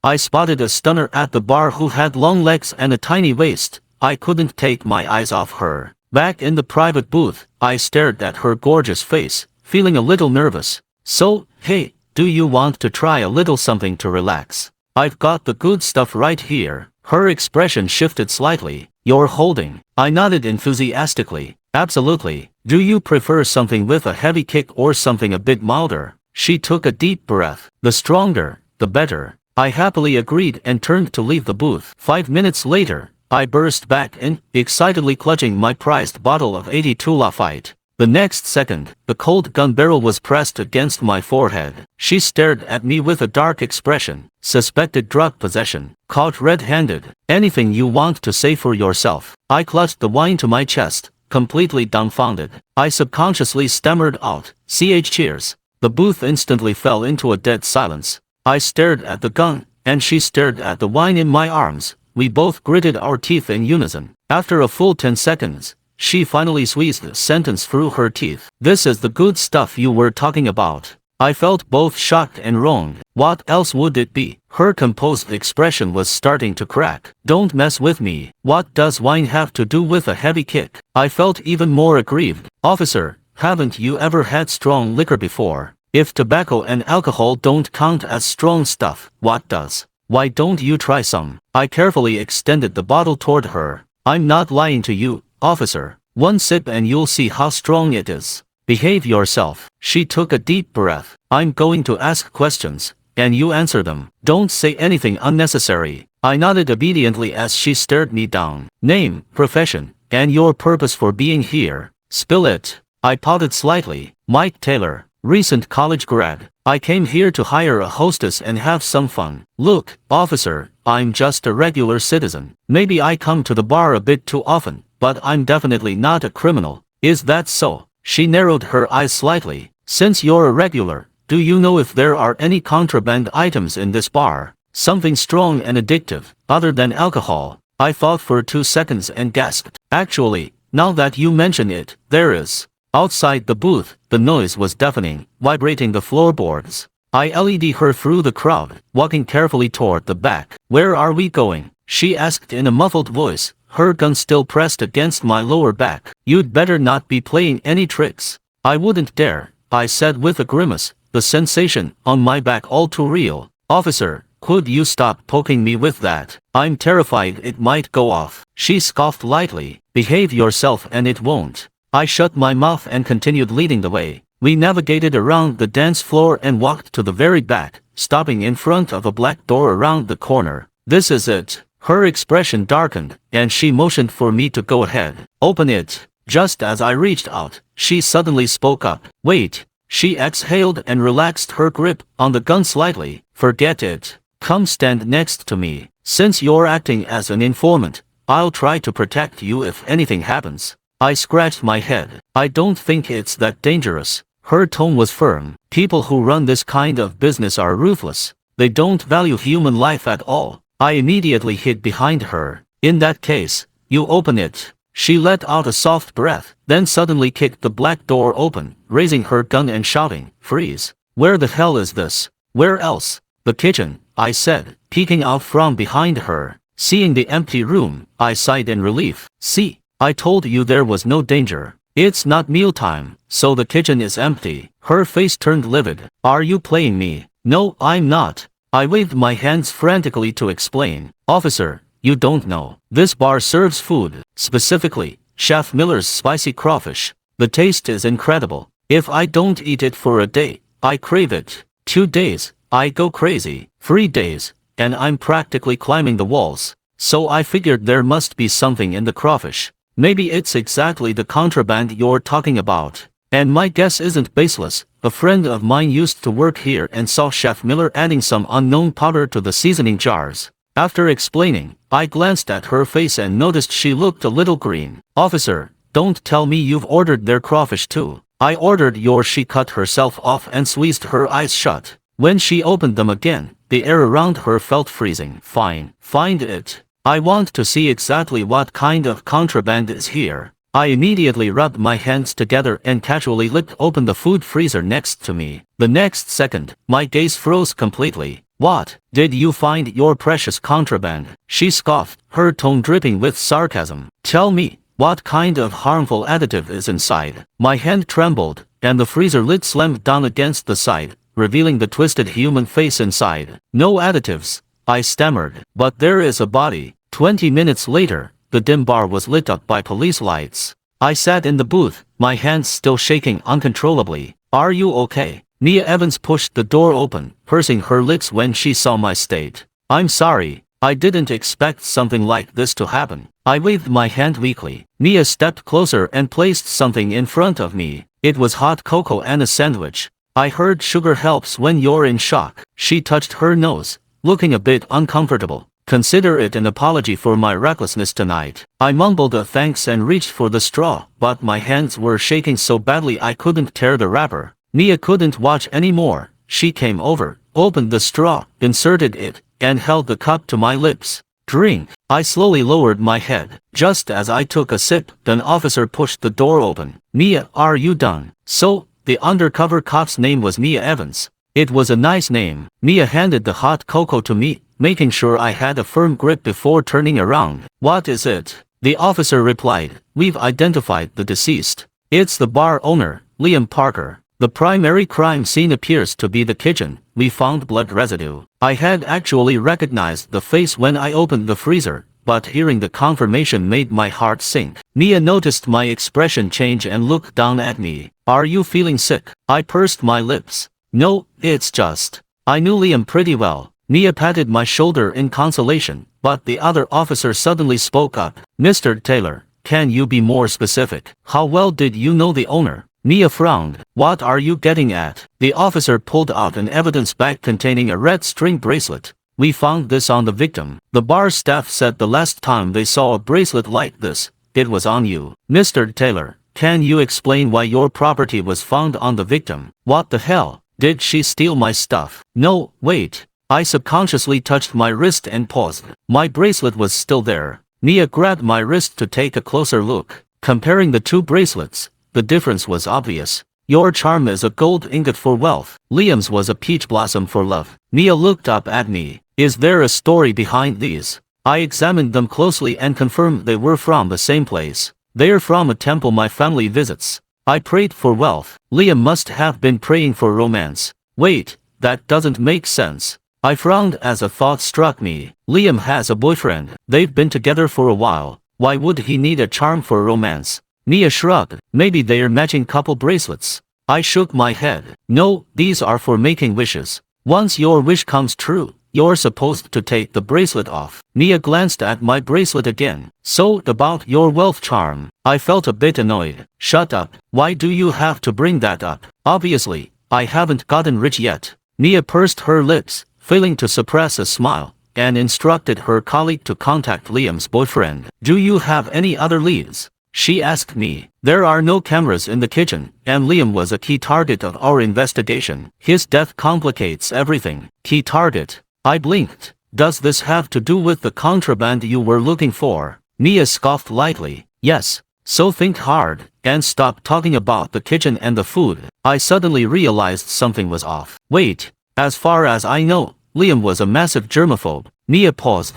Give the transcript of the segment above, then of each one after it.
I spotted a stunner at the bar who had long legs and a tiny waist. I couldn't take my eyes off her. Back in the private booth, I stared at her gorgeous face, feeling a little nervous. So, hey, do you want to try a little something to relax? I've got the good stuff right here. Her expression shifted slightly. You're holding. I nodded enthusiastically. Absolutely. Do you prefer something with a heavy kick or something a bit milder? She took a deep breath. The stronger, the better. I happily agreed and turned to leave the booth. 5 minutes later, I burst back in, excitedly clutching my prized bottle of 82 Lafite. The next second, the cold gun barrel was pressed against my forehead. She stared at me with a dark expression. Suspected drug possession. Caught red-handed. Anything you want to say for yourself. I clutched the wine to my chest, completely dumbfounded. I subconsciously stammered out, cheers. The booth instantly fell into a dead silence. I stared at the gun, and she stared at the wine in my arms. We both gritted our teeth in unison. After a full 10 seconds, she finally squeezed the sentence through her teeth. This is the good stuff you were talking about. I felt both shocked and wronged. What else would it be? Her composed expression was starting to crack. Don't mess with me. What does wine have to do with a heavy kick? I felt even more aggrieved. Officer, haven't you ever had strong liquor before? If tobacco and alcohol don't count as strong stuff, what does? Why don't you try some? I carefully extended the bottle toward her. I'm not lying to you, officer. One sip and you'll see how strong it is. Behave yourself. She took a deep breath. I'm going to ask questions, and you answer them. Don't say anything unnecessary. I nodded obediently as she stared me down. Name, profession, and your purpose for being here. Spill it. I pouted slightly. Mike Taylor, recent college grad. I came here to hire a hostess and have some fun. Look, officer, I'm just a regular citizen. Maybe I come to the bar a bit too often, but I'm definitely not a criminal. Is that so? She narrowed her eyes slightly. Since you're a regular, do you know if there are any contraband items in this bar? Something strong and addictive, other than alcohol. I thought for 2 seconds and gasped. Actually, now that you mention it, there is. Outside the booth, the noise was deafening, vibrating the floorboards. I led her through the crowd, walking carefully toward the back. Where are we going? She asked in a muffled voice, her gun still pressed against my lower back. You'd better not be playing any tricks. I wouldn't dare, I said with a grimace, the sensation on my back all too real. Officer, could you stop poking me with that? I'm terrified it might go off. She scoffed lightly. Behave yourself and it won't. I shut my mouth and continued leading the way. We navigated around the dance floor and walked to the very back, stopping in front of a black door around the corner. This is it. Her expression darkened, and she motioned for me to go ahead. Open it. Just as I reached out, she suddenly spoke up. Wait. She exhaled and relaxed her grip on the gun slightly. Forget it. Come stand next to me. Since you're acting as an informant, I'll try to protect you if anything happens. I scratched my head. I don't think it's that dangerous. Her tone was firm. People who run this kind of business are ruthless. They don't value human life at all. I immediately hid behind her. In that case, you open it. She let out a soft breath, then suddenly kicked the black door open, raising her gun and shouting, Freeze! Where the hell is this? Where else? The kitchen, I said, peeking out from behind her. Seeing the empty room, I sighed in relief. See? I told you there was no danger. It's not mealtime, so the kitchen is empty. Her face turned livid. Are you playing me? No, I'm not. I waved my hands frantically to explain. Officer, you don't know. This bar serves food, specifically, Chef Miller's spicy crawfish. The taste is incredible. If I don't eat it for a day, I crave it. 2 days, I go crazy. 3 days, and I'm practically climbing the walls. So I figured there must be something in the crawfish. Maybe it's exactly the contraband you're talking about. And my guess isn't baseless. A friend of mine used to work here and saw Chef Miller adding some unknown powder to the seasoning jars. After explaining, I glanced at her face and noticed she looked a little green. Officer, don't tell me you've ordered their crawfish too. I ordered yours. She cut herself off and squeezed her eyes shut. When she opened them again, the air around her felt freezing. Fine, find it. I want to see exactly what kind of contraband is here. I immediately rubbed my hands together and casually licked open the food freezer next to me. The next second, my gaze froze completely. What? Did you find your precious contraband? She scoffed, her tone dripping with sarcasm. Tell me, what kind of harmful additive is inside? My hand trembled, and the freezer lid slammed down against the side, revealing the twisted human face inside. No additives, I stammered. But there is a body. 20 minutes later, the dim bar was lit up by police lights. I sat in the booth, my hands still shaking uncontrollably. Are you okay? Mia Evans pushed the door open, pursing her lips when she saw my state. I'm sorry, I didn't expect something like this to happen. I waved my hand weakly. Mia stepped closer and placed something in front of me. It was hot cocoa and a sandwich. I heard sugar helps when you're in shock. She touched her nose, looking a bit uncomfortable. Consider it an apology for my recklessness tonight. I mumbled a thanks and reached for the straw, but my hands were shaking so badly I couldn't tear the wrapper. Mia couldn't watch anymore. She came over, opened the straw, inserted it, and held the cup to my lips. Drink. I slowly lowered my head. Just as I took a sip, an officer pushed the door open. Mia, are you done? So, the undercover cop's name was Mia Evans. It was a nice name. Mia handed the hot cocoa to me, making sure I had a firm grip before turning around. What is it? The officer replied, we've identified the deceased. It's the bar owner, Liam Parker. The primary crime scene appears to be the kitchen. We found blood residue. I had actually recognized the face when I opened the freezer, but hearing the confirmation made my heart sink. Mia noticed my expression change and looked down at me. Are you feeling sick? I pursed my lips. No, it's just. I knew Liam pretty well. Mia patted my shoulder in consolation, but the other officer suddenly spoke up. Mr. Taylor, can you be more specific? How well did you know the owner? Mia frowned. What are you getting at? The officer pulled out an evidence bag containing a red string bracelet. We found this on the victim. The bar staff said the last time they saw a bracelet like this, it was on you. Mr. Taylor, can you explain why your property was found on the victim? What the hell? Did she steal my stuff? No, wait. I subconsciously touched my wrist and paused. My bracelet was still there. Mia grabbed my wrist to take a closer look. Comparing the two bracelets, the difference was obvious. Your charm is a gold ingot for wealth. Liam's was a peach blossom for love. Mia looked up at me. Is there a story behind these? I examined them closely and confirmed they were from the same place. They're from a temple my family visits. I prayed for wealth. Liam must have been praying for romance. Wait, that doesn't make sense. I frowned as a thought struck me. Liam has a boyfriend. They've been together for a while. Why would he need a charm for romance? Mia shrugged. Maybe they're matching couple bracelets. I shook my head. No, these are for making wishes. Once your wish comes true, you're supposed to take the bracelet off. Mia glanced at my bracelet again. So, about your wealth charm. I felt a bit annoyed. Shut up. Why do you have to bring that up? Obviously, I haven't gotten rich yet. Mia pursed her lips, failing to suppress a smile, and instructed her colleague to contact Liam's boyfriend. Do you have any other leads? She asked me. There are no cameras in the kitchen, and Liam was a key target of our investigation. His death complicates everything. Key target. I blinked. Does this have to do with the contraband you were looking for? Mia scoffed lightly. Yes. So think hard, and stop talking about the kitchen and the food. I suddenly realized something was off. Wait. As far as I know, Liam was a massive germaphobe. Mia paused.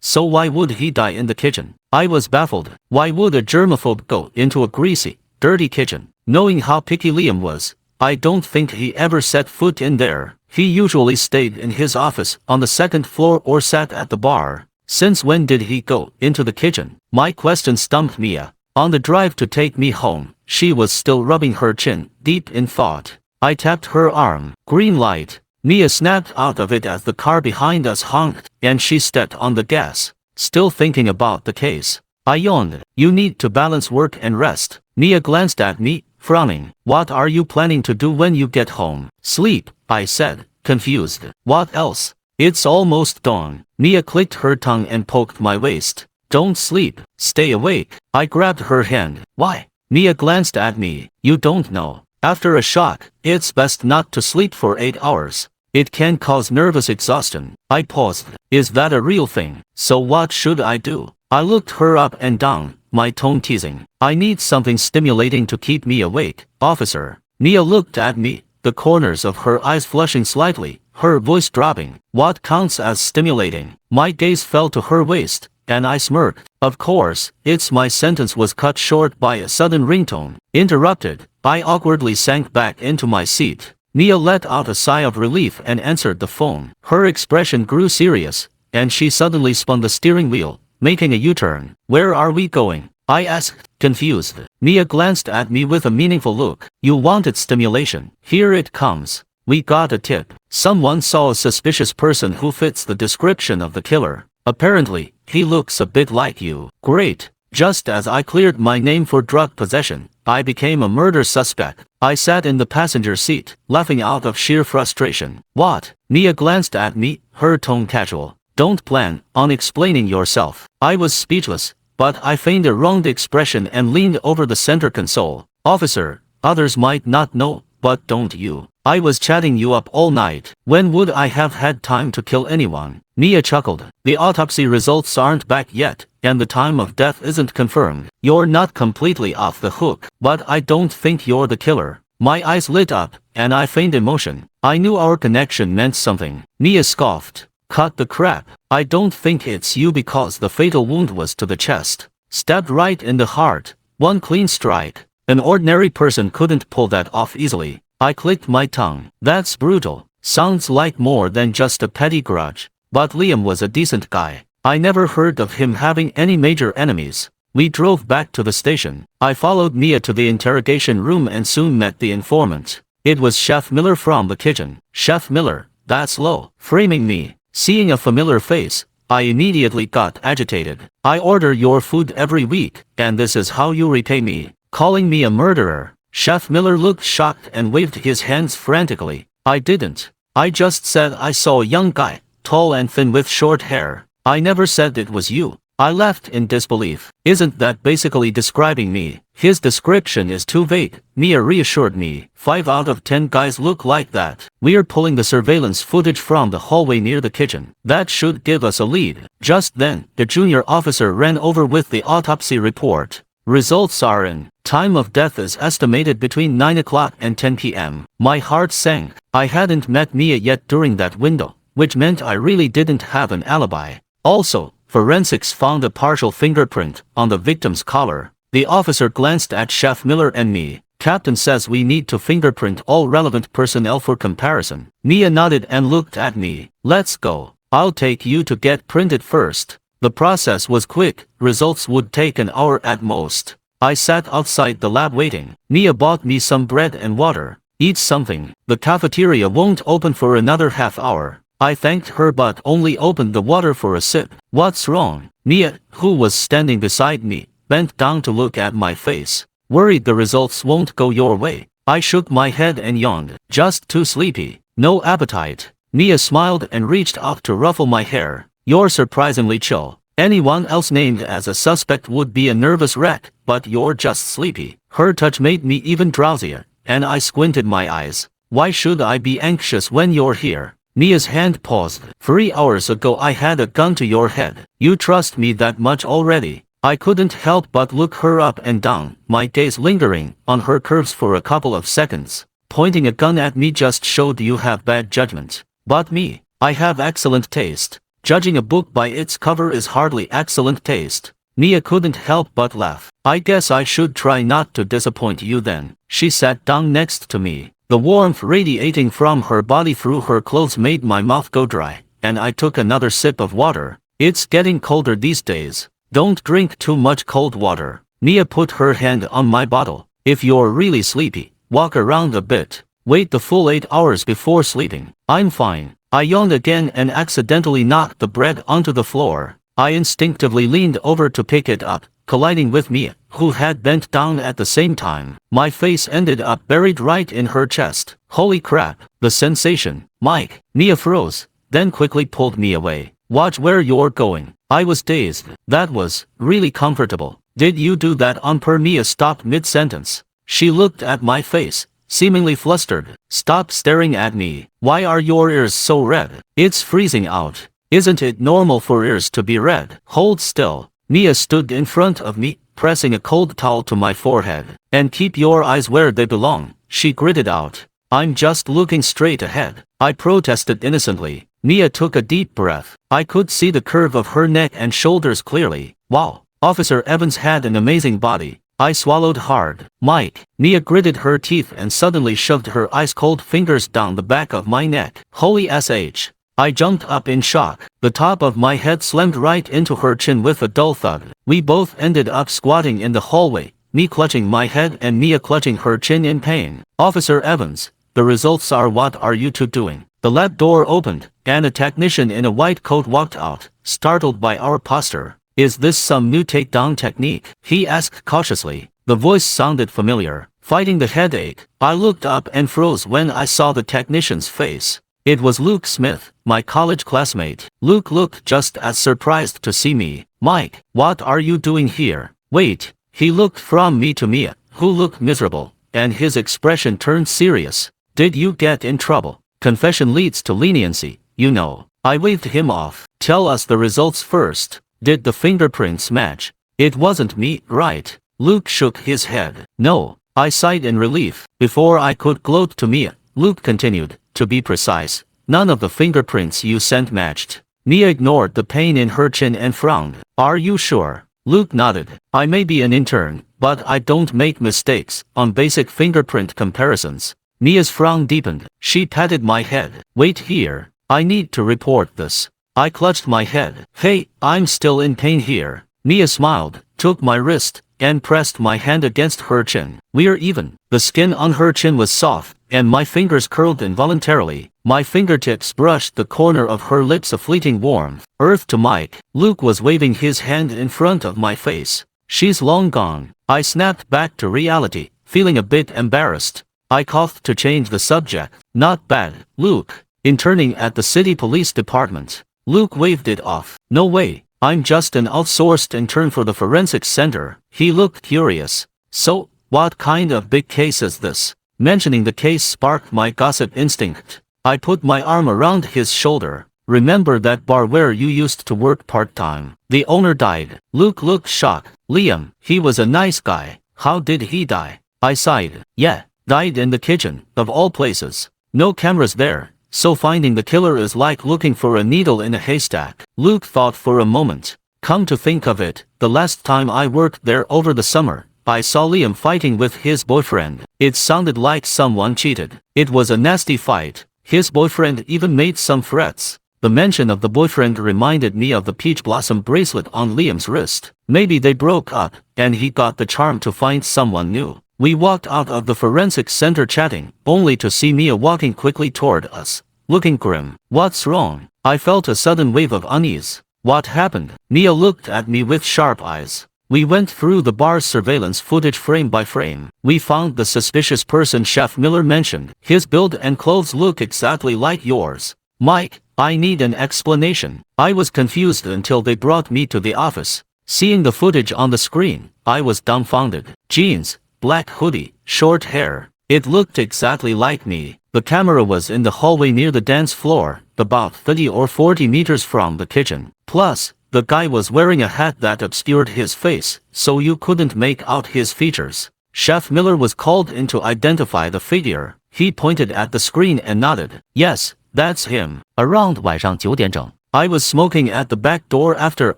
So why would he die in the kitchen? I was baffled. Why would a germaphobe go into a greasy, dirty kitchen? Knowing how picky Liam was, I don't think he ever set foot in there. He usually stayed in his office on the second floor or sat at the bar. Since when did he go into the kitchen? My question stumped Mia. On the drive to take me home, she was still rubbing her chin, deep in thought. I tapped her arm. Green light. Mia snapped out of it as the car behind us honked, and she stepped on the gas. Still thinking about the case. I yawned. You need to balance work and rest. Mia glanced at me, frowning. What are you planning to do when you get home? Sleep, I said, confused. What else? It's almost dawn. Mia clicked her tongue and poked my waist. Don't sleep. Stay awake. I grabbed her hand. Why? Mia glanced at me. You don't know. After a shock, it's best not to sleep for 8 hours. It can cause nervous exhaustion. I paused. Is that a real thing? So what should I do? I looked her up and down, my tone teasing. I need something stimulating to keep me awake, officer. Mia looked at me, the corners of her eyes flushing slightly. her voice dropping. What counts as stimulating? My gaze fell to her waist, and I smirked. Of course, my sentence was cut short by a sudden ringtone. Interrupted, I awkwardly sank back into my seat. Nia let out a sigh of relief and answered the phone. Her expression grew serious, and she suddenly spun the steering wheel, making a U-turn. Where are we going? I asked, confused. Nia glanced at me with a meaningful look. You wanted stimulation. Here it comes. We got a tip. Someone saw a suspicious person who fits the description of the killer. Apparently, he looks a bit like you. Great. Just as I cleared my name for drug possession, I became a murder suspect. I sat in the passenger seat, laughing out of sheer frustration. What? Nia glanced at me, her tone casual. Don't plan on explaining yourself. I was speechless, but I feigned a wronged expression and leaned over the center console. Officer, others might not know, but don't you? I was chatting you up all night. When would I have had time to kill anyone? Nia chuckled. The autopsy results aren't back yet, and the time of death isn't confirmed. You're not completely off the hook, but I don't think you're the killer. My eyes lit up, and I feigned emotion. I knew our connection meant something. Nia scoffed. Cut the crap. I don't think it's you because the fatal wound was to the chest. Stabbed right in the heart. One clean strike. An ordinary person couldn't pull that off easily. I clicked my tongue. That's brutal. Sounds like more than just a petty grudge. But Liam was a decent guy. I never heard of him having any major enemies. We drove back to the station. I followed Nia to the interrogation room and soon met the informant. It was Chef Miller from the kitchen. Chef Miller, that's low. Framing me. Seeing a familiar face, I immediately got agitated. I order your food every week, and this is how you repay me. Calling me a murderer. Chef Miller looked shocked and waved his hands frantically. I didn't. I just said I saw a young guy, tall and thin with short hair. I never said it was you. I laughed in disbelief. Isn't that basically describing me? His description is too vague, Nia reassured me. 5 out of 10 guys look like that. We're pulling the surveillance footage from the hallway near the kitchen. That should give us a lead. Just then, the junior officer ran over with the autopsy report. Results are in. Time of death is estimated between 9 o'clock and 10 p.m. My heart sank. I hadn't met Nia yet during that window, which meant I really didn't have an alibi. Also, forensics found a partial fingerprint on the victim's collar. The officer glanced at Chef Miller and me. Captain says we need to fingerprint all relevant personnel for comparison. Nia nodded and looked at me. Let's go. I'll take you to get printed first. The process was quick. Results would take an hour at most. I sat outside the lab waiting. Nia bought me some bread and water. Eat something. The cafeteria won't open for another half hour. I thanked her but only opened the water for a sip. What's wrong? Nia, who was standing beside me, bent down to look at my face. Worried the results won't go your way. I shook my head and yawned. Just too sleepy. No appetite. Nia smiled and reached up to ruffle my hair. You're surprisingly chill. Anyone else named as a suspect would be a nervous wreck, but you're just sleepy. Her touch made me even drowsier, and I squinted my eyes. Why should I be anxious when you're here? Nia's hand paused. 3 hours ago I had a gun to your head. You trust me that much already? I couldn't help but look her up and down, my gaze lingering on her curves for a couple of seconds. Pointing a gun at me just showed you have bad judgment. But me, I have excellent taste. Judging a book by its cover is hardly excellent taste. Nia couldn't help but laugh. I guess I should try not to disappoint you then. She sat down next to me. The warmth radiating from her body through her clothes made my mouth go dry, and I took another sip of water. It's getting colder these days. Don't drink too much cold water. Nia put her hand on my bottle. If you're really sleepy, walk around a bit. Wait the full 8 hours before sleeping. I'm fine. I yawned again and accidentally knocked the bread onto the floor. I instinctively leaned over to pick it up, colliding with Mia, who had bent down at the same time. My face ended up buried right in her chest. Holy crap, the sensation. Mike. Nia froze, then quickly pulled me away. Watch where you're going. I was dazed. That was really comfortable. Did you do that on purpose? Mia stopped mid-sentence. She looked at my face, seemingly flustered. Stop staring at me. Why are your ears so red? It's freezing out. Isn't it normal for ears to be red? Hold still. Nia stood in front of me, pressing a cold towel to my forehead. And keep your eyes where they belong, she gritted out. I'm just looking straight ahead. I protested innocently. Mia took a deep breath. I could see the curve of her neck and shoulders clearly. Wow, Officer Evans had an amazing body. I swallowed hard. Mike. Mia gritted her teeth and suddenly shoved her ice-cold fingers down the back of my neck. Holy sh. I jumped up in shock. The top of my head slammed right into her chin with a dull thud. We both ended up squatting in the hallway, me clutching my head and Mia clutching her chin in pain. Officer Evans, the results are. What are you two doing? The lab door opened, and a technician in a white coat walked out, startled by our posture. Is this some new takedown technique? He asked cautiously. The voice sounded familiar. Fighting the headache, I looked up and froze when I saw the technician's face. It was Luke Smith, my college classmate. Luke looked just as surprised to see me. Mike, what are you doing here? Wait. He looked from me to Mia, who looked miserable, and his expression turned serious. Did you get in trouble? Confession leads to leniency, you know. I waved him off. Tell us the results first. Did the fingerprints match? It wasn't me, right? Luke shook his head. No. I sighed in relief. Before I could gloat to Mia, Luke continued. To be precise, none of the fingerprints you sent matched. Mia ignored the pain in her chin and frowned. Are you sure? Luke nodded. I may be an intern, but I don't make mistakes on basic fingerprint comparisons. Mia's frown deepened. She patted my head. Wait here. I need to report this. I clutched my head. Hey, I'm still in pain here. Mia smiled, took my wrist, and pressed my hand against her chin. We're even. The skin on her chin was soft, and my fingers curled involuntarily. My fingertips brushed the corner of her lips, a fleeting warmth. Earth to Mike. Luke was waving his hand in front of my face. She's long gone. I snapped back to reality, feeling a bit embarrassed. I coughed to change the subject. Not bad, Luke. Interning at the city police department. Luke waved it off. No way. I'm just an outsourced intern for the forensics center. He looked curious. So, what kind of big case is this? Mentioning the case sparked my gossip instinct. I put my arm around his shoulder. Remember that bar where you used to work part-time? The owner died. Luke looked shocked. Liam, he was a nice guy. How did he die? I sighed. Yeah, died in the kitchen, of all places. No cameras there, so finding the killer is like looking for a needle in a haystack. Luke thought for a moment. Come to think of it, the last time I worked there over the summer, I saw Liam fighting with his boyfriend. It sounded like someone cheated. It was a nasty fight. His boyfriend even made some threats. The mention of the boyfriend reminded me of the peach blossom bracelet on Liam's wrist. Maybe they broke up, and he got the charm to find someone new. We walked out of the forensics center chatting, only to see Mia walking quickly toward us, looking grim. What's wrong? I felt a sudden wave of unease. What happened? Mia looked at me with sharp eyes. We went through the bar's surveillance footage frame by frame. We found the suspicious person Chef Miller mentioned. His build and clothes look exactly like yours. Mike, I need an explanation. I was confused until they brought me to the office. Seeing the footage on the screen, I was dumbfounded. Jeans, black hoodie, short hair. It looked exactly like me. The camera was in the hallway near the dance floor, about 30 or 40 meters from the kitchen. Plus, the guy was wearing a hat that obscured his face, so you couldn't make out his features. Chef Miller was called in to identify the figure. He pointed at the screen and nodded. Yes, that's him. Around 晚上9点整. I was smoking at the back door after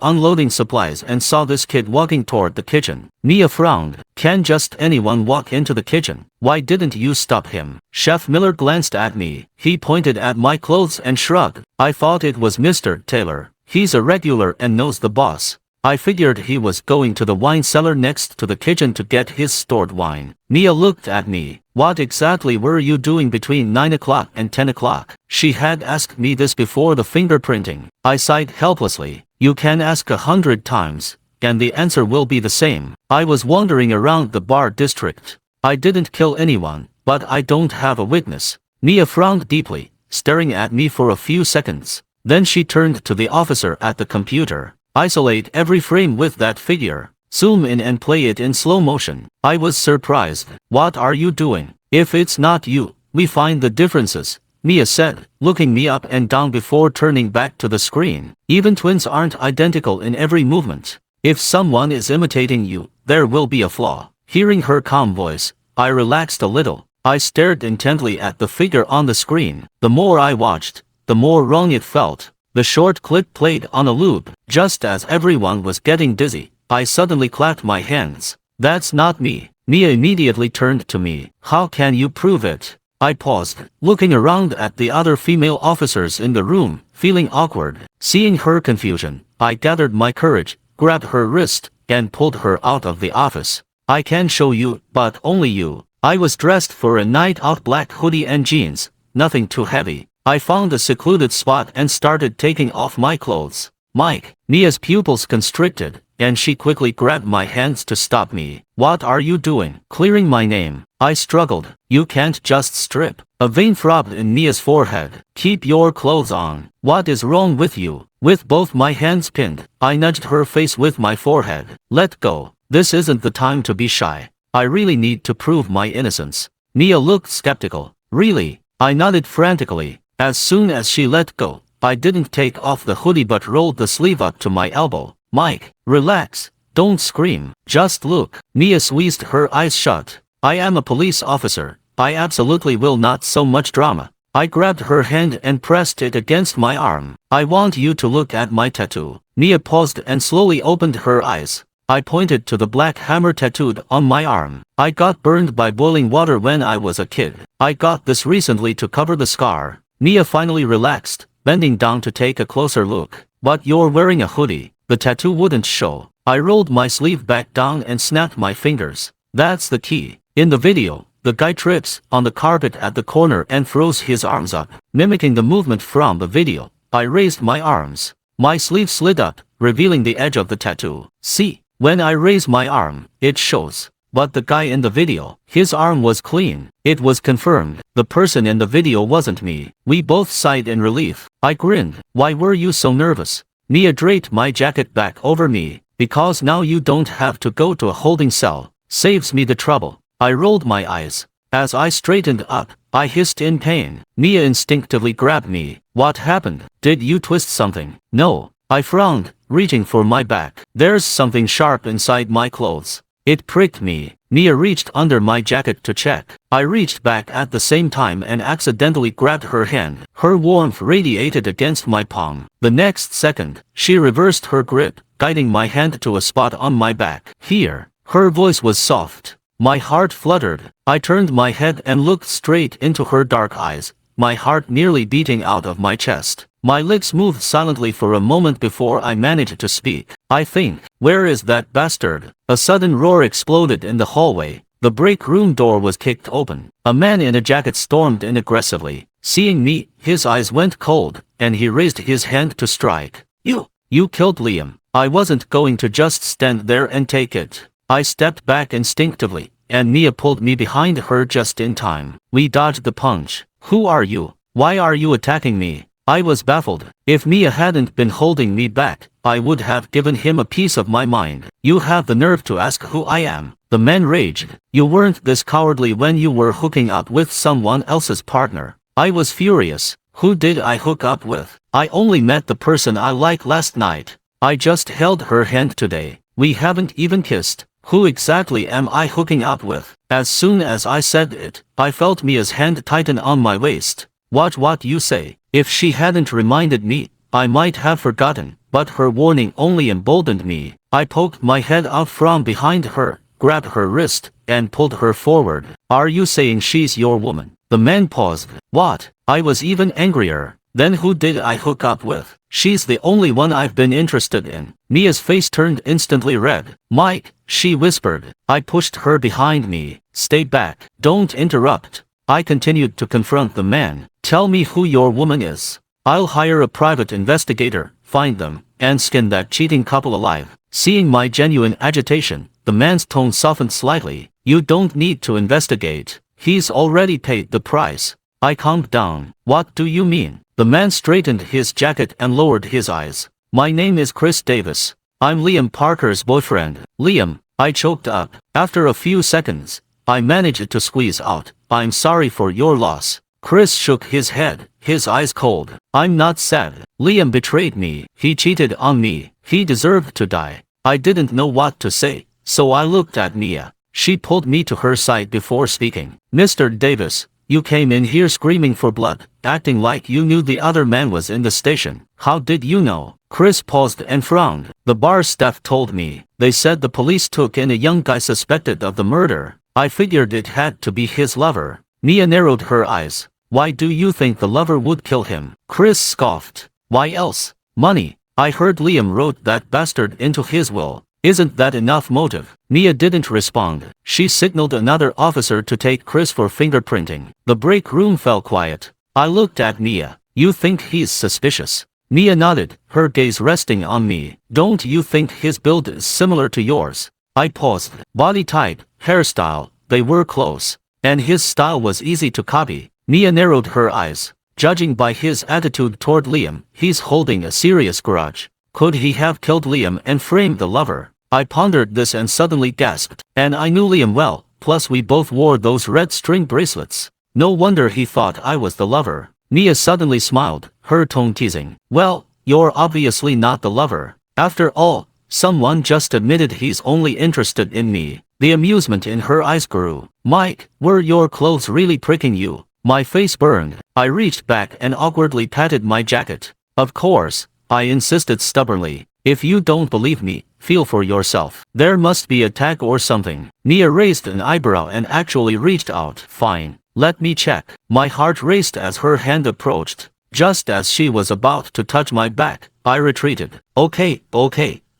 unloading supplies and saw this kid walking toward the kitchen. Mia frowned. Can just anyone walk into the kitchen? Why didn't you stop him? Chef Miller glanced at me. He pointed at my clothes and shrugged. I thought it was Mr. Taylor. He's a regular and knows the boss. I figured he was going to the wine cellar next to the kitchen to get his stored wine. Mia looked at me. What exactly were you doing between 9 o'clock and 10 o'clock? She had asked me this before the fingerprinting. I sighed helplessly. You can ask 100 times, and the answer will be the same. I was wandering around the bar district. I didn't kill anyone, but I don't have a witness. Mia frowned deeply, staring at me for a few seconds. Then she turned to the officer at the computer. Isolate every frame with that figure. Zoom in and play it in slow motion. I was surprised. What are you doing? If it's not you, we find the differences, Mia said, looking me up and down before turning back to the screen. Even twins aren't identical in every movement. If someone is imitating you, there will be a flaw. Hearing her calm voice, I relaxed a little. I stared intently at the figure on the screen. The more I watched, the more wrong it felt. The short clip played on a loop. Just as everyone was getting dizzy, I suddenly clapped my hands. That's not me. Mia immediately turned to me. How can you prove it? I paused, looking around at the other female officers in the room, feeling awkward. Seeing her confusion, I gathered my courage, grabbed her wrist, and pulled her out of the office. I can show you, but only you. I was dressed for a night out, black hoodie and jeans, nothing too heavy. I found a secluded spot and started taking off my clothes. Mike, Mia's pupils constricted, and she quickly grabbed my hands to stop me. What are you doing? Clearing my name. I struggled. You can't just strip. A vein throbbed in Mia's forehead. Keep your clothes on. What is wrong with you? With both my hands pinned, I nudged her face with my forehead. Let go. This isn't the time to be shy. I really need to prove my innocence. Mia looked skeptical. Really? I nodded frantically. As soon as she let go, I didn't take off the hoodie but rolled the sleeve up to my elbow. Mike, relax. Don't scream. Just look. Mia squeezed her eyes shut. I am a police officer. I absolutely will not so much drama. I grabbed her hand and pressed it against my arm. I want you to look at my tattoo. Mia paused and slowly opened her eyes. I pointed to the black hammer tattooed on my arm. I got burned by boiling water when I was a kid. I got this recently to cover the scar. Mia finally relaxed, bending down to take a closer look. But you're wearing a hoodie. The tattoo wouldn't show. I rolled my sleeve back down and snapped my fingers. That's the key. In the video, the guy trips on the carpet at the corner and throws his arms up. Mimicking the movement from the video, I raised my arms. My sleeve slid up, revealing the edge of the tattoo. See, when I raise my arm, it shows. But the guy in the video, his arm was clean. It was confirmed. The person in the video wasn't me. We both sighed in relief. I grinned. Why were you so nervous? Mia draped my jacket back over me. Because now you don't have to go to a holding cell. Saves me the trouble. I rolled my eyes. As I straightened up, I hissed in pain. Mia instinctively grabbed me. What happened? Did you twist something? No. I frowned, reaching for my back. There's something sharp inside my clothes. It pricked me. Mia reached under my jacket to check. I reached back at the same time and accidentally grabbed her hand. Her warmth radiated against my palm. The next second, she reversed her grip, guiding my hand to a spot on my back. Here. Her voice was soft. My heart fluttered. I turned my head and looked straight into her dark eyes, my heart nearly beating out of my chest. My lips moved silently for a moment before I managed to speak. I think, where is that bastard? A sudden roar exploded in the hallway. The break room door was kicked open. A man in a jacket stormed in aggressively. Seeing me, his eyes went cold, and he raised his hand to strike. You killed Liam. I wasn't going to just stand there and take it. I stepped back instinctively, and Mia pulled me behind her just in time. We dodged the punch. Who are you? Why are you attacking me? I was baffled. If Mia hadn't been holding me back, I would have given him a piece of my mind. You have the nerve to ask who I am. The man raged. You weren't this cowardly when you were hooking up with someone else's partner. I was furious. Who did I hook up with? I only met the person I liked last night. I just held her hand today. We haven't even kissed. Who exactly am I hooking up with? As soon as I said it, I felt Mia's hand tighten on my waist. Watch what you say. If she hadn't reminded me, I might have forgotten, but her warning only emboldened me. I poked my head out from behind her, grabbed her wrist, and pulled her forward. Are you saying she's your woman? The man paused. What? I was even angrier. Then who did I hook up with? She's the only one I've been interested in. Mia's face turned instantly red. Mike, she whispered. I pushed her behind me. Stay back. Don't interrupt. I continued to confront the man. Tell me who your woman is. I'll hire a private investigator, find them, and skin that cheating couple alive. Seeing my genuine agitation, the man's tone softened slightly. You don't need to investigate. He's already paid the price. I calmed down. What do you mean? The man straightened his jacket and lowered his eyes. My name is Chris Davis. I'm Liam Parker's boyfriend. Liam, I choked up. After a few seconds, I managed to squeeze out. I'm sorry for your loss. Chris shook his head, his eyes cold. I'm not sad. Liam betrayed me. He cheated on me. He deserved to die. I didn't know what to say, so I looked at Mia. She pulled me to her side before speaking. Mr. Davis, you came in here screaming for blood, acting like you knew the other man was in the station. How did you know? Chris paused and frowned. The bar staff told me. They said the police took in a young guy suspected of the murder. I figured it had to be his lover. Mia narrowed her eyes. Why do you think the lover would kill him? Chris scoffed. Why else? Money. I heard Liam wrote that bastard into his will. Isn't that enough motive? Mia didn't respond. She signaled another officer to take Chris for fingerprinting. The break room fell quiet. I looked at Mia. You think he's suspicious? Mia nodded, her gaze resting on me. Don't you think his build is similar to yours? I paused. Body type, hairstyle, they were close. And his style was easy to copy. Mia narrowed her eyes. Judging by his attitude toward Liam, he's holding a serious grudge. Could he have killed Liam and framed the lover? I pondered this and suddenly gasped. And I knew Liam well, plus we both wore those red string bracelets. No wonder he thought I was the lover. Mia suddenly smiled, her tone teasing. Well, you're obviously not the lover. After all, someone just admitted he's only interested in me. The amusement in her eyes grew. Mike, were your clothes really pricking you? My face burned. I reached back and awkwardly patted my jacket. Of course, I insisted stubbornly. If you don't believe me, feel for yourself. There must be a tag or something. Mia raised an eyebrow and actually reached out. Fine. Let me check. My heart raced as her hand approached. Just as she was about to touch my back, I retreated. Okay,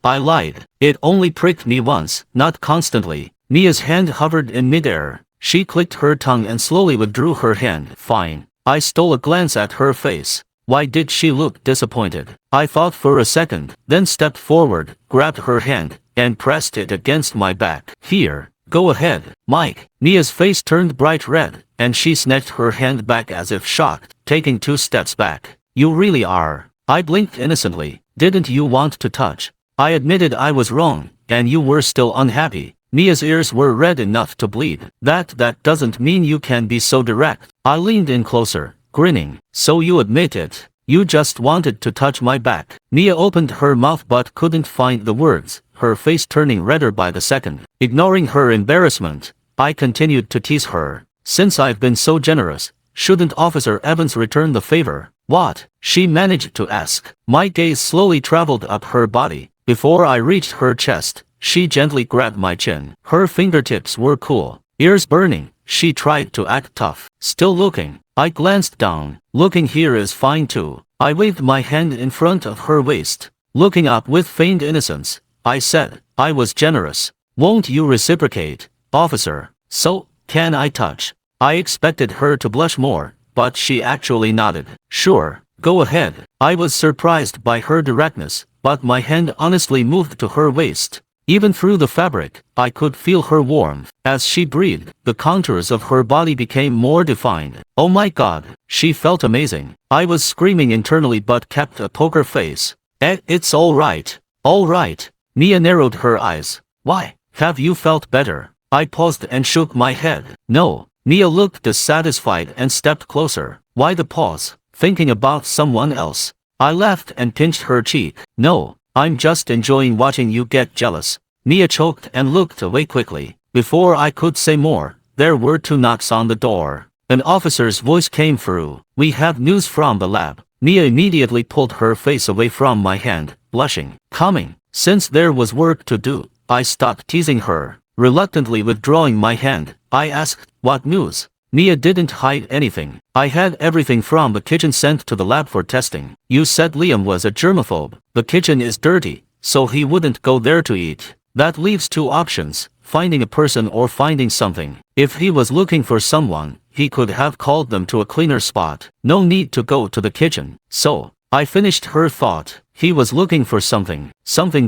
I lied. It only pricked me once, not constantly. Mia's hand hovered in midair. She clicked her tongue and slowly withdrew her hand. Fine. I stole a glance at her face. Why did she look disappointed? I thought for a second, then stepped forward, grabbed her hand, and pressed it against my back. Here, go ahead, Mike. Mia's face turned bright red, and she snatched her hand back as if shocked, taking 2 steps back. You really are. I blinked innocently. Didn't you want to touch? I admitted I was wrong, and you were still unhappy. Mia's ears were red enough to bleed. That doesn't mean you can be so direct. I leaned in closer, grinning. So you admit it. You just wanted to touch my back. Mia opened her mouth but couldn't find the words, her face turning redder by the second. Ignoring her embarrassment, I continued to tease her. Since I've been so generous, shouldn't Officer Evans return the favor? What? She managed to ask. My gaze slowly traveled up her body. Before I reached her chest, she gently grabbed my chin. Her fingertips were cool, ears burning. She tried to act tough. Still looking, I glanced down. Looking here is fine too. I waved my hand in front of her waist. Looking up with feigned innocence, I said, I was generous. Won't you reciprocate, officer? So, can I touch? I expected her to blush more, but she actually nodded. Sure, go ahead. I was surprised by her directness, but my hand honestly moved to her waist. Even through the fabric, I could feel her warmth. As she breathed, the contours of her body became more defined. Oh my god, she felt amazing. I was screaming internally but kept a poker face. It's alright. Alright. Mia narrowed her eyes. Why? Have you felt better? I paused and shook my head. No. Mia looked dissatisfied and stepped closer. Why the pause? Thinking about someone else. I laughed and pinched her cheek. No. I'm just enjoying watching you get jealous. Mia choked and looked away quickly. Before I could say more, there were 2 knocks on the door. An officer's voice came through. We have news from the lab. Mia immediately pulled her face away from my hand, blushing. Coming. Since there was work to do, I stopped teasing her. Reluctantly withdrawing my hand, I asked, what news? Mia didn't hide anything. I had everything from the kitchen sent to the lab for testing. You said Liam was a germaphobe. The kitchen is dirty, so he wouldn't go there to eat. That leaves 2 options, finding a person or finding something. If he was looking for someone, he could have called them to a cleaner spot. No need to go to the kitchen. So, I finished her thought. He was looking for something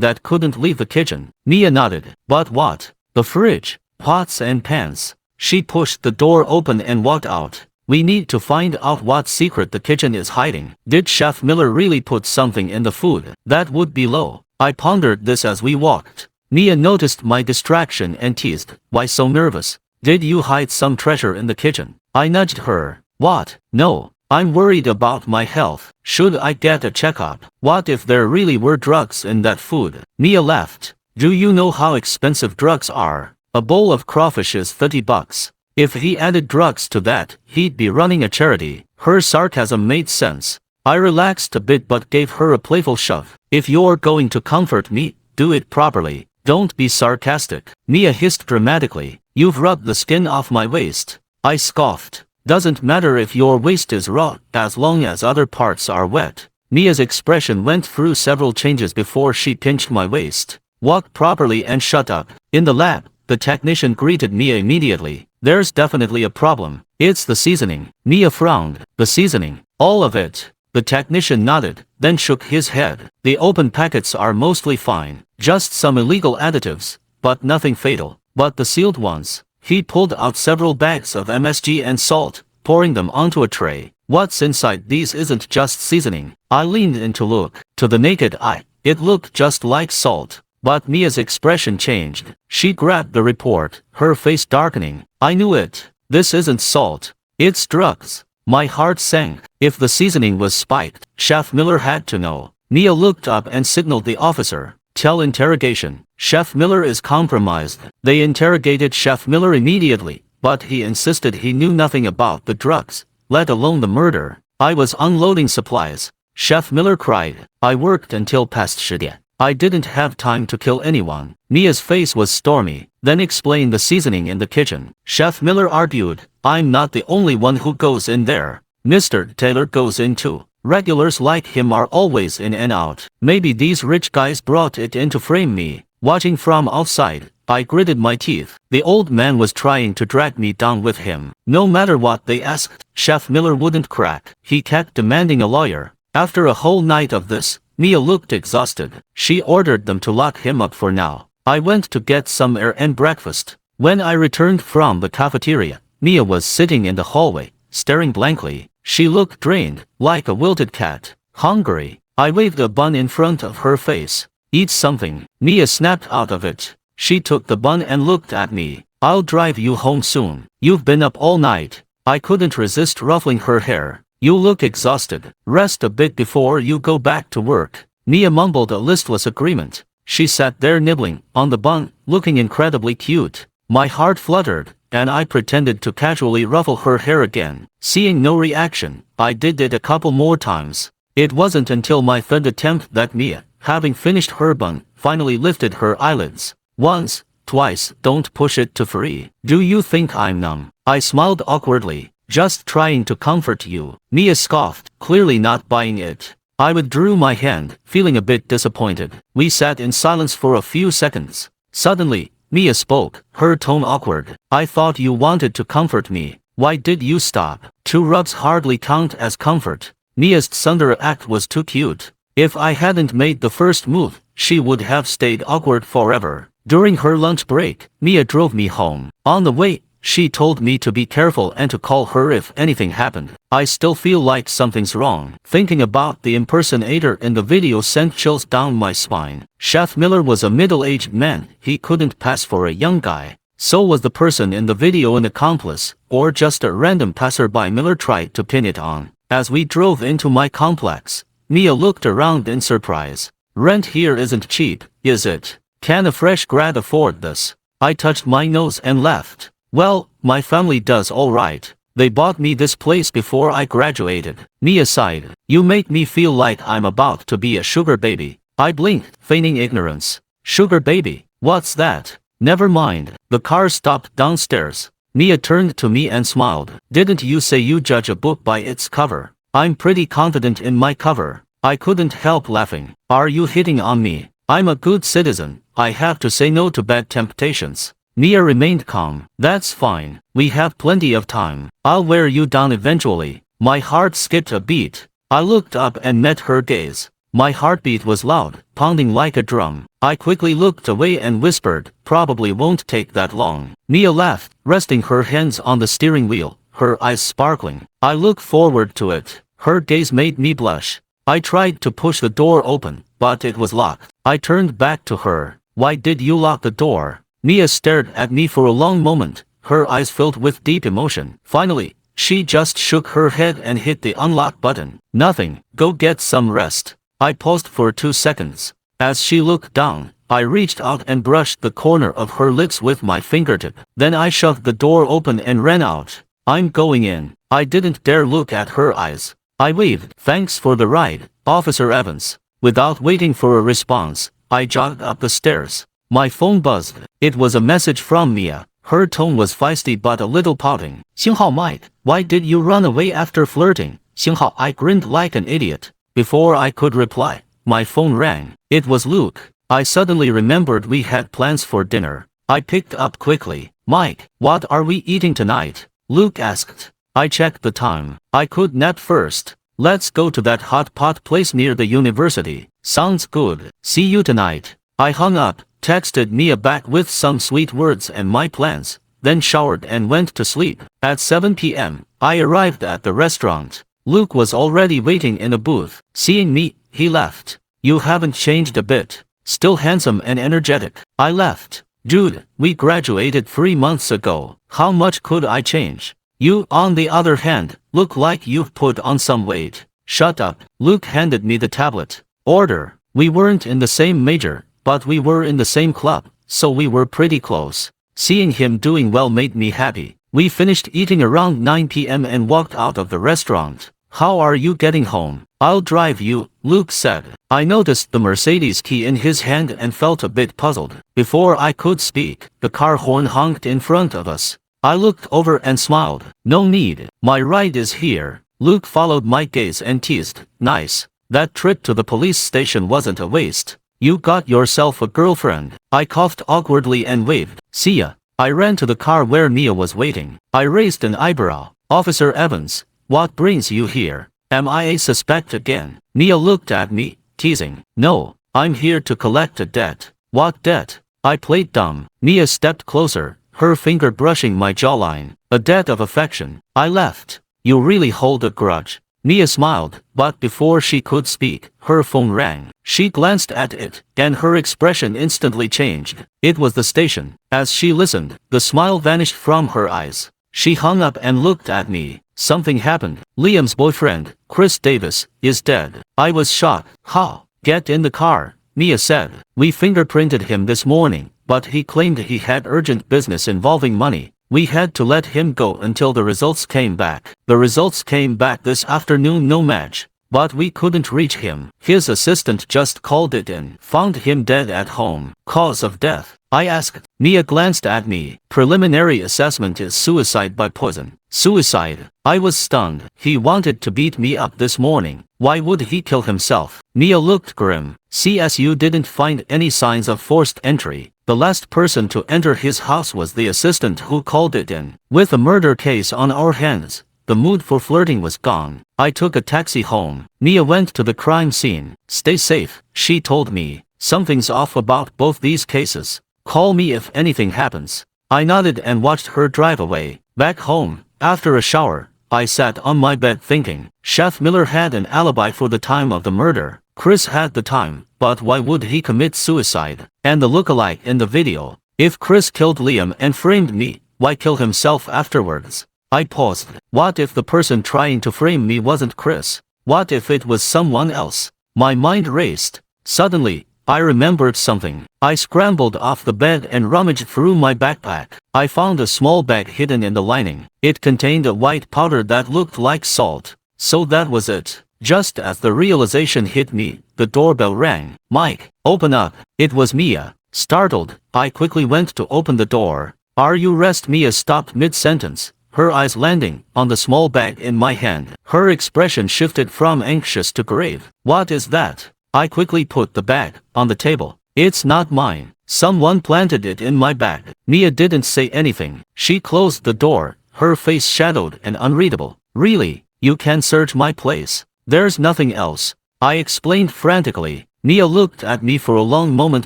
that couldn't leave the kitchen. Mia nodded. But what? The fridge, pots and pans. She pushed the door open and walked out. We need to find out what secret the kitchen is hiding. Did Chef Miller really put something in the food? That would be low. I pondered this as we walked. Mia noticed my distraction and teased. Why so nervous? Did you hide some treasure in the kitchen? I nudged her. What? No. I'm worried about my health. Should I get a checkup? What if there really were drugs in that food? Mia laughed. Do you know how expensive drugs are? A bowl of crawfish is $30. If he added drugs to that, he'd be running a charity. Her sarcasm made sense. I relaxed a bit but gave her a playful shove. If you're going to comfort me, do it properly. Don't be sarcastic. Mia hissed dramatically. You've rubbed the skin off my waist. I scoffed. Doesn't matter if your waist is raw, as long as other parts are wet. Mia's expression went through several changes before she pinched my waist. Walk properly and shut up. In the lab, the technician greeted Mia immediately. There's definitely a problem. It's the seasoning. Mia frowned. The seasoning. All of it. The technician nodded, then shook his head. The open packets are mostly fine. Just some illegal additives, but nothing fatal. But the sealed ones. He pulled out several bags of MSG and salt, pouring them onto a tray. What's inside these isn't just seasoning. I leaned in to look. To the naked eye, it looked just like salt. But Mia's expression changed. She grabbed the report, her face darkening. I knew it. This isn't salt. It's drugs. My heart sank. If the seasoning was spiked, Chef Miller had to know. Mia looked up and signaled the officer. Tell interrogation. Chef Miller is compromised. They interrogated Chef Miller immediately, but he insisted he knew nothing about the drugs, let alone the murder. I was unloading supplies. Chef Miller cried. I worked until past 10. I didn't have time to kill anyone. Mia's face was stormy, then explained the seasoning in the kitchen. Chef Miller argued. I'm not the only one who goes in there. Mr. Taylor goes in too. Regulars like him are always in and out. Maybe these rich guys brought it in to frame me. Watching from outside, I gritted my teeth. The old man was trying to drag me down with him. No matter what they asked, Chef Miller wouldn't crack. He kept demanding a lawyer. After a whole night of this, Mia looked exhausted. She ordered them to lock him up for now. I went to get some air and breakfast. When I returned from the cafeteria, Mia was sitting in the hallway, staring blankly. She looked drained, like a wilted cat. Hungry. I waved a bun in front of her face. Eat something. Mia snapped out of it. She took the bun and looked at me. I'll drive you home soon. You've been up all night. I couldn't resist ruffling her hair. You look exhausted. Rest a bit before you go back to work. Mia mumbled a listless agreement. She sat there nibbling on the bun, looking incredibly cute. My heart fluttered, and I pretended to casually ruffle her hair again. Seeing no reaction, I did it a couple more times. It wasn't until my third attempt that Mia, having finished her bun, finally lifted her eyelids. Once, twice, don't push it to free. Do you think I'm numb? I smiled awkwardly. Just trying to comfort you. Mia scoffed, clearly not buying it. I withdrew my hand, feeling a bit disappointed. We sat in silence for a few seconds. Suddenly, Mia spoke, her tone awkward. I thought you wanted to comfort me. Why did you stop? 2 rubs hardly count as comfort. Mia's tsundere act was too cute. If I hadn't made the first move, she would have stayed awkward forever. During her lunch break, Mia drove me home. On the way, she told me to be careful and to call her if anything happened. I still feel like something's wrong. Thinking about the impersonator in the video sent chills down my spine. Chef Miller was a middle-aged man. He couldn't pass for a young guy. So was the person in the video an accomplice, or just a random passerby Miller tried to pin it on. As we drove into my complex, Mia looked around in surprise. Rent here isn't cheap, is it? Can a fresh grad afford this? I touched my nose and laughed. Well, my family does all right. They bought me this place before I graduated. Mia sighed. You make me feel like I'm about to be a sugar baby. I blinked, feigning ignorance. Sugar baby? What's that? Never mind. The car stopped downstairs. Mia turned to me and smiled. Didn't you say you judge a book by its cover? I'm pretty confident in my cover. I couldn't help laughing. Are you hitting on me? I'm a good citizen. I have to say no to bad temptations. Mia remained calm. That's fine. We have plenty of time. I'll wear you down eventually. My heart skipped a beat. I looked up and met her gaze. My heartbeat was loud, pounding like a drum. I quickly looked away and whispered, probably won't take that long. Mia laughed, resting her hands on the steering wheel, her eyes sparkling. I looked forward to it. Her gaze made me blush. I tried to push the door open, but it was locked. I turned back to her. Why did you lock the door? Mia stared at me for a long moment, her eyes filled with deep emotion. Finally, she just shook her head and hit the unlock button. Nothing. Go get some rest. I paused for 2 seconds. As she looked down, I reached out and brushed the corner of her lips with my fingertip. Then I shoved the door open and ran out. I'm going in. I didn't dare look at her eyes. I waved. Thanks for the ride, Officer Evans. Without waiting for a response, I jogged up the stairs. My phone buzzed. It was a message from Mia. Her tone was feisty but a little pouting. 星号 Mike, why did you run away after flirting? 星号 I grinned like an idiot. Before I could reply, my phone rang. It was Luke. I suddenly remembered we had plans for dinner. I picked up quickly. Mike, what are we eating tonight? Luke asked. I checked the time. I could nap first. Let's go to that hot pot place near the university. Sounds good. See you tonight. I hung up, texted Mia back with some sweet words and my plans, then showered and went to sleep. At 7 p.m., I arrived at the restaurant. Luke was already waiting in a booth. Seeing me, he laughed. You haven't changed a bit. Still handsome and energetic. I laughed. Dude, we graduated 3 months ago. How much could I change? You, on the other hand, look like you've put on some weight. Shut up. Luke handed me the tablet. Order. We weren't in the same major, but we were in the same club, so we were pretty close. Seeing him doing well made me happy. We finished eating around 9 p.m. and walked out of the restaurant. How are you getting home? I'll drive you, Luke said. I noticed the Mercedes key in his hand and felt a bit puzzled. Before I could speak, the car horn honked in front of us. I looked over and smiled. No need. My ride is here. Luke followed my gaze and teased. Nice. That trip to the police station wasn't a waste. You got yourself a girlfriend. I coughed awkwardly and waved. See ya. I ran to the car where Mia was waiting. I raised an eyebrow. Officer Evans, what brings you here? Am I a suspect again? Mia looked at me, teasing. No, I'm here to collect a debt. What debt? I played dumb. Mia stepped closer, her finger brushing my jawline. A debt of affection. I laughed. You really hold a grudge. Mia smiled, but before she could speak, her phone rang. She glanced at it, and her expression instantly changed. It was the station. As she listened, the smile vanished from her eyes. She hung up and looked at me. Something happened. Liam's boyfriend, Chris Davis, is dead. I was shocked. How? Get in the car, Mia said. We fingerprinted him this morning, but he claimed he had urgent business involving money. We had to let him go until the results came back. The results came back this afternoon, no match. But we couldn't reach him. His assistant just called it in. Found him dead at home. Cause of death? I asked. Mia glanced at me. Preliminary assessment is suicide by poison. Suicide? I was stunned. He wanted to beat me up this morning. Why would he kill himself? Mia looked grim. CSU didn't find any signs of forced entry. The last person to enter his house was the assistant who called it in. With a murder case on our hands, the mood for flirting was gone. I took a taxi home. Mia went to the crime scene. Stay safe, she told me. Something's off about both these cases. Call me if anything happens. I nodded and watched her drive away. Back home, after a shower, I sat on my bed thinking. Chef Miller had an alibi for the time of the murder. Chris had the time, but why would he commit suicide? And the lookalike in the video. If Chris killed Liam and framed me, why kill himself afterwards? I paused. What if the person trying to frame me wasn't Chris? What if it was someone else? My mind raced. Suddenly, I remembered something. I scrambled off the bed and rummaged through my backpack. I found a small bag hidden in the lining. It contained a white powder that looked like salt. So that was it. Just as the realization hit me, the doorbell rang. Mike, open up. It was Mia. Startled, I quickly went to open the door. Are you rest? Mia stopped mid-sentence, her eyes landing on the small bag in my hand. Her expression shifted from anxious to grave. What is that? I quickly put the bag on the table. It's not mine. Someone planted it in my bag. Mia didn't say anything. She closed the door, her face shadowed and unreadable. Really? You can search my place. There's nothing else. I explained frantically. Mia looked at me for a long moment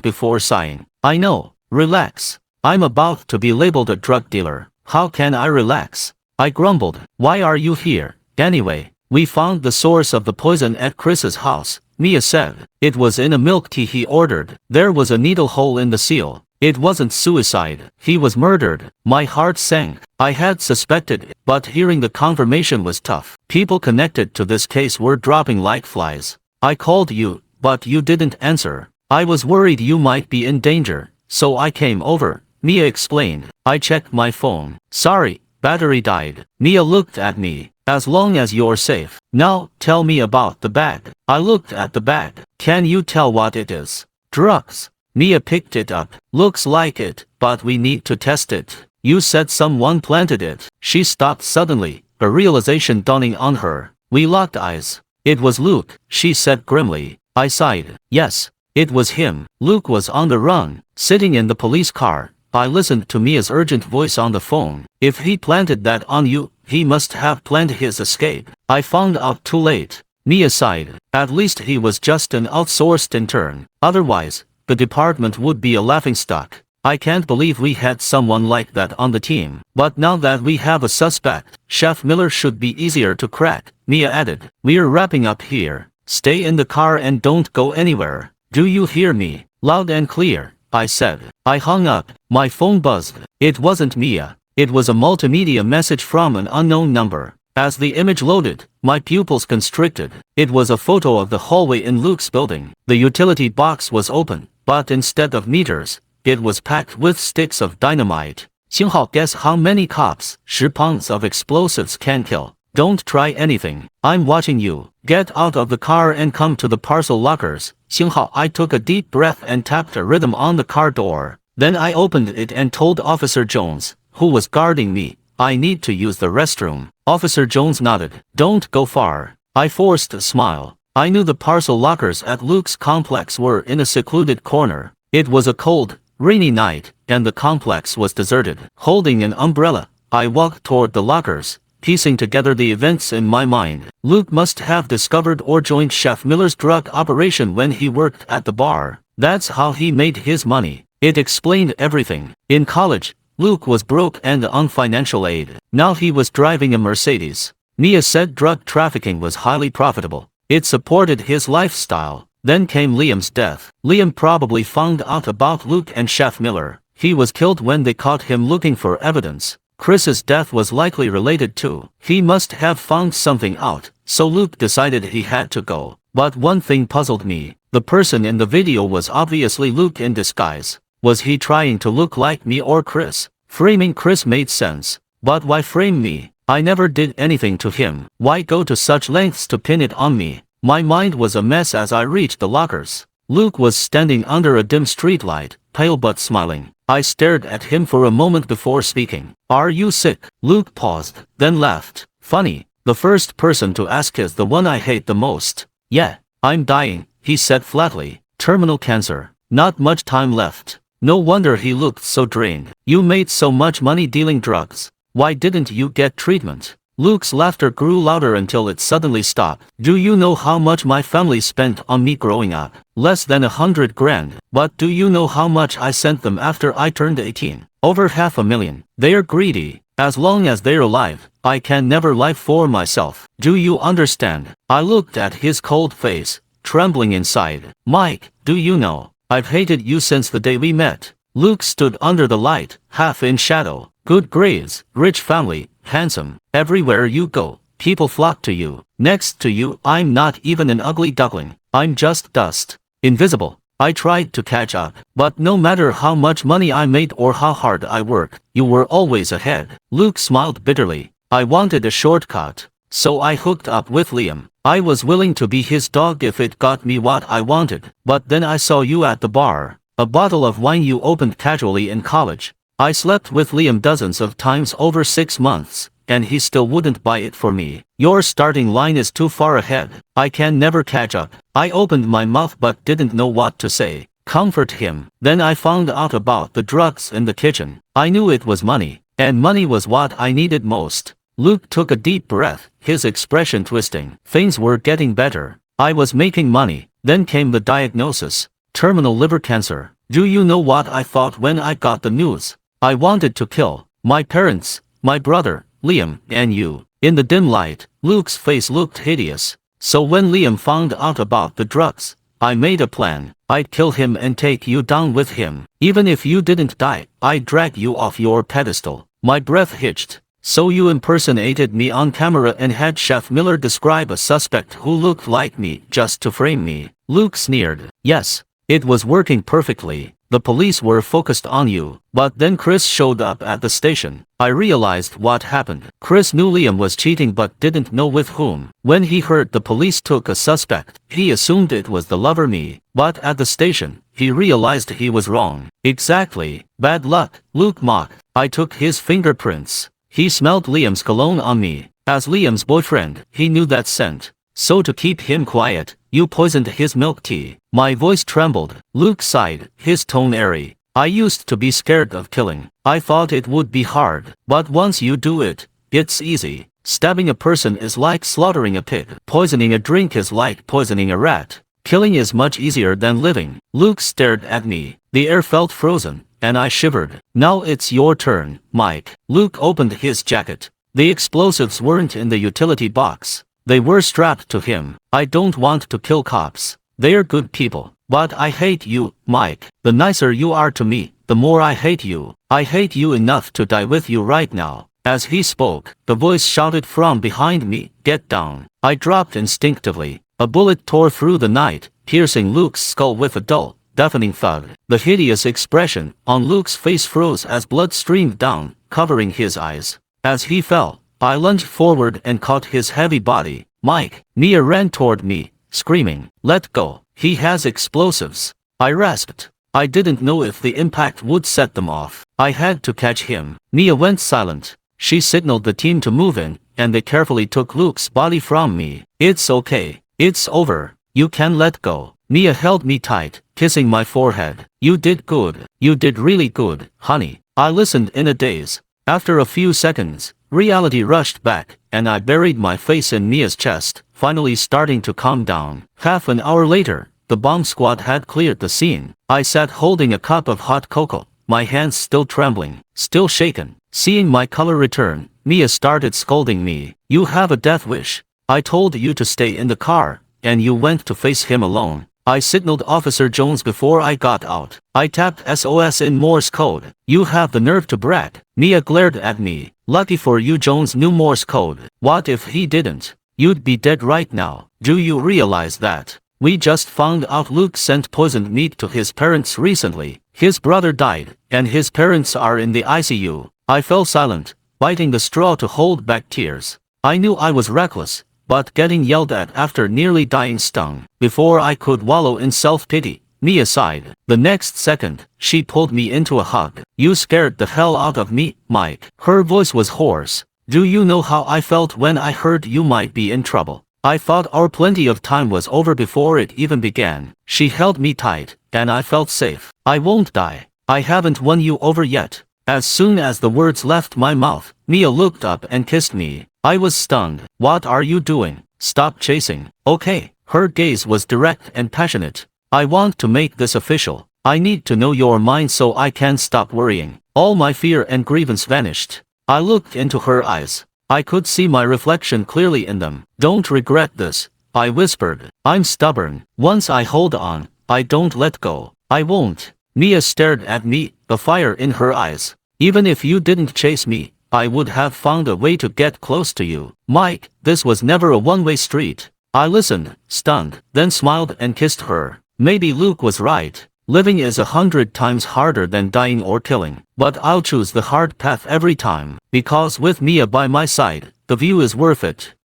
before sighing. I know. Relax. I'm about to be labeled a drug dealer. How can I relax? I grumbled. Why are you here, anyway? We found the source of the poison at Chris's house, Mia said. It was in a milk tea he ordered. There was a needle hole in the seal. It wasn't suicide. He was murdered. My heart sank. I had suspected it, but hearing the confirmation was tough. People connected to this case were dropping like flies. I called you, but you didn't answer. I was worried you might be in danger, so I came over, Mia explained. I checked my phone. Sorry, battery died. Mia looked at me. As long as you're safe. Now, tell me about the bag. I looked at the bag. Can you tell what it is? Drugs. Mia picked it up. Looks like it, but we need to test it. You said someone planted it. She stopped suddenly, a realization dawning on her. We locked eyes. It was Luke, she said grimly. I sighed. Yes, it was him. Luke was on the run, sitting in the police car. I listened to Mia's urgent voice on the phone. If he planted that on you, he must have planned his escape. I found out too late. Mia sighed. At least he was just an outsourced intern. Otherwise, the department would be a laughingstock. I can't believe we had someone like that on the team. But now that we have a suspect, Chef Miller should be easier to crack, Mia added. We're wrapping up here. Stay in the car and don't go anywhere. Do you hear me? Loud and clear, I said. I hung up. My phone buzzed. It wasn't Mia. It was a multimedia message from an unknown number. As the image loaded, my pupils constricted. It was a photo of the hallway in Luke's building. The utility box was open, but instead of meters, it was packed with sticks of dynamite. 星号 guess how many cops 10 pounds of explosives can kill. Don't try anything. I'm watching you. Get out of the car and come to the parcel lockers. 星号 I took a deep breath and tapped a rhythm on the car door. Then I opened it and told Officer Jones, who was guarding me, I need to use the restroom. Officer Jones nodded. Don't go far. I forced a smile. I knew the parcel lockers at Luke's complex were in a secluded corner. It was a cold, rainy night, and the complex was deserted. Holding an umbrella, I walked toward the lockers, piecing together the events in my mind. Luke must have discovered or joined Chef Miller's drug operation when he worked at the bar. That's how he made his money. It explained everything. In college, Luke was broke and on financial aid. Now he was driving a Mercedes. Mia said drug trafficking was highly profitable. It supported his lifestyle. Then came Liam's death. Liam probably found out about Luke and Chef Miller. He was killed when they caught him looking for evidence. Chris's death was likely related too. He must have found something out, so Luke decided he had to go. But one thing puzzled me. The person in the video was obviously Luke in disguise. Was he trying to look like me or Chris? Framing Chris made sense. But why frame me? I never did anything to him. Why go to such lengths to pin it on me? My mind was a mess as I reached the lockers. Luke was standing under a dim streetlight, pale but smiling. I stared at him for a moment before speaking. Are you sick? Luke paused, then laughed. Funny, the first person to ask is the one I hate the most. Yeah, I'm dying, he said flatly. Terminal cancer. Not much time left. No wonder he looked so drained. You made so much money dealing drugs. Why didn't you get treatment? Luke's laughter grew louder until it suddenly stopped. Do you know how much my family spent on me growing up? Less than 100 grand. But do you know how much I sent them after I turned 18? Over $500,000. They're greedy. As long as they're alive, I can never lie for myself. Do you understand? I looked at his cold face, trembling inside. Mike, do you know? I've hated you since the day we met. Luke stood under the light, half in shadow. Good grades, rich family, handsome. Everywhere you go, people flock to you. Next to you, I'm not even an ugly duckling. I'm just dust. Invisible. I tried to catch up, but no matter how much money I made or how hard I worked, you were always ahead. Luke smiled bitterly. I wanted a shortcut. So I hooked up with Liam. I was willing to be his dog if it got me what I wanted. But then I saw you at the bar. A bottle of wine you opened casually in college. I slept with Liam dozens of times over 6 months, and he still wouldn't buy it for me. Your starting line is too far ahead. I can never catch up. I opened my mouth but didn't know what to say. Comfort him. Then I found out about the drugs in the kitchen. I knew it was money, and money was what I needed most. Luke took a deep breath, his expression twisting. Things were getting better. I was making money. Then came the diagnosis. Terminal liver cancer. Do you know what I thought when I got the news? I wanted to kill my parents, my brother, Liam, and you. In the dim light, Luke's face looked hideous. So when Liam found out about the drugs, I made a plan. I'd kill him and take you down with him. Even if you didn't die, I'd drag you off your pedestal. My breath hitched. So you impersonated me on camera and had Chef Miller describe a suspect who looked like me just to frame me. Luke sneered. Yes. It was working perfectly. The police were focused on you. But then Chris showed up at the station. I realized what happened. Chris knew Liam was cheating but didn't know with whom. When he heard the police took a suspect, he assumed it was the lover me. But at the station, he realized he was wrong. Exactly. Bad luck, Luke mocked. I took his fingerprints. He smelled Liam's cologne on me. As Liam's boyfriend, he knew that scent. So to keep him quiet, you poisoned his milk tea. My voice trembled. Luke sighed, his tone airy. I used to be scared of killing. I thought it would be hard. But once you do it, it's easy. Stabbing a person is like slaughtering a pig. Poisoning a drink is like poisoning a rat. Killing is much easier than living. Luke stared at me. The air felt frozen, and I shivered. Now it's your turn, Mike. Luke opened his jacket. The explosives weren't in the utility box. They were strapped to him. I don't want to kill cops. They're good people. But I hate you, Mike. The nicer you are to me, the more I hate you. I hate you enough to die with you right now. As he spoke, the voice shouted from behind me, "Get down." I dropped instinctively. A bullet tore through the night, piercing Luke's skull with a dull, deafening thud. The hideous expression on Luke's face froze as blood streamed down, covering his eyes. As he fell, I lunged forward and caught his heavy body. Mike. Mia ran toward me, screaming, "Let go. He has explosives." I rasped. I didn't know if the impact would set them off. I had to catch him. Mia went silent. She signaled the team to move in, and they carefully took Luke's body from me. "It's okay. It's over. You can let go." Mia held me tight, kissing my forehead. "You did good. You did really good, honey." I listened in a daze. After a few seconds, reality rushed back, and I buried my face in Mia's chest, finally starting to calm down. Half an hour later, the bomb squad had cleared the scene. I sat holding a cup of hot cocoa, my hands still trembling, still shaken. Seeing my color return, Mia started scolding me. "You have a death wish. I told you to stay in the car, and you went to face him alone." I signaled Officer Jones before I got out. I tapped SOS in Morse code. "You have the nerve to brag." Mia glared at me. "Lucky for you Jones knew Morse code. What if he didn't? You'd be dead right now. Do you realize that? We just found out Luke sent poisoned meat to his parents recently. His brother died, and his parents are in the ICU." I fell silent, biting the straw to hold back tears. I knew I was reckless, but getting yelled at after nearly dying stung. Before I could wallow in self-pity, Mia sighed. The next second, she pulled me into a hug. "You scared the hell out of me, Mike." Her voice was hoarse. "Do you know how I felt when I heard you might be in trouble? I thought our plenty of time was over before it even began." She held me tight, and I felt safe. "I won't die. I haven't won you over yet." As soon as the words left my mouth, Mia looked up and kissed me. I was stunned. "What are you doing? Stop chasing." "Okay." Her gaze was direct and passionate. "I want to make this official. I need to know your mind so I can stop worrying." All my fear and grievance vanished. I looked into her eyes. I could see my reflection clearly in them. "Don't regret this," I whispered. "I'm stubborn. Once I hold on, I don't let go." "I won't." Mia stared at me, the fire in her eyes. "Even if you didn't chase me, I would have found a way to get close to you." "Mike, this was never a one-way street." I listened, stunned, then smiled and kissed her. Maybe Luke was right. Living is 100 times harder than dying or killing. But I'll choose the hard path every time. Because with Mia by my side, the view is worth it.